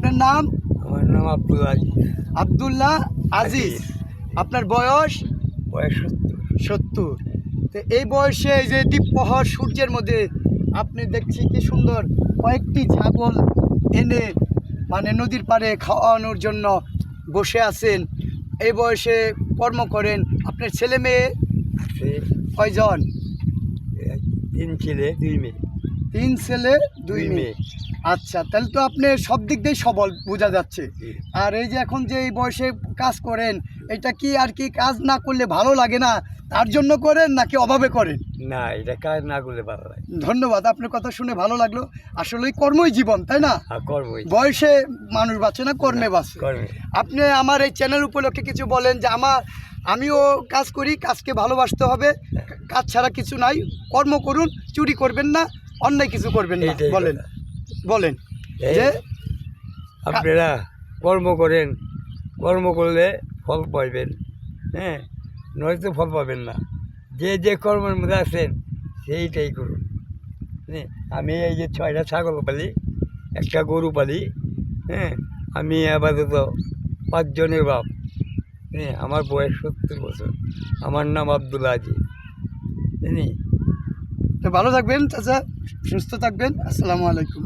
আপনার নাম? আমার নাম আব্দুল্লাহ আজিজ। আপনার বয়স? বয়স 70। তো এই বয়সে এই যে দ্বীপ্রহর সূর্যের মধ্যে আপনি দেখছি কি সুন্দর কয়েকটি ছাগল এনে মানে নদীর পাড়ে খাওয়ানোর জন্য বসে আছেন। এই বয়সে কর্ম করেন। আপনার ছেলে মেয়ে আছে, কয়জন? 3 ছেলে 2 মেয়ে। 3 ছেলে 2 মেয়ে। আচ্ছা, তাহলে তো আপনি সব দিক দিয়েই সবল বোঝা যাচ্ছে। আর এই যে এখন যে এই বয়সে কাজ করেন, এটা কি আর কি কাজ না করলে ভালো লাগে না, তার জন্য করেন নাকি অভাবে করেন? না, এটা কাজ না করলে ভালো লাগে। ধন্যবাদ, আপনার কথা শুনে ভালো লাগলো। আসলেই কর্মই জীবন, তাই না? কর্মই বয়সে মানুষ বাঁচে না, কর্মে বাঁচে। কর্মে। আপনি আমার এই চ্যানেল উপলক্ষে কিছু বলেন যে আমিও কাজ করি, কাজকে ভালোবাসতে হবে, কাজ ছাড়া কিছু নাই, কর্ম করুন, চুরি করবেন না, অন্যায় কিছু করবেন না। এইটাই বলেন কথা। বলেন এই যে আপনারা কর্ম করেন, কর্ম করলে ফল পাইবেন, হ্যাঁ, নয়তো ফল পাবেন না। যে কর্মের মধ্যে আছেন সেইটাই করুন। হ্যাঁ, আমি এই যে 6টা ছাগল পালি, একটা গরু পালি, হ্যাঁ, আমি আপাতত 5 জনের বাপ। হ্যাঁ, আমার বয়স 70 বছর। আমার নাম আব্দুল আজিজ। জানি তো ভালো থাকবেন চাচা, সুস্থ থাকবেন। আসসালামু আলাইকুম।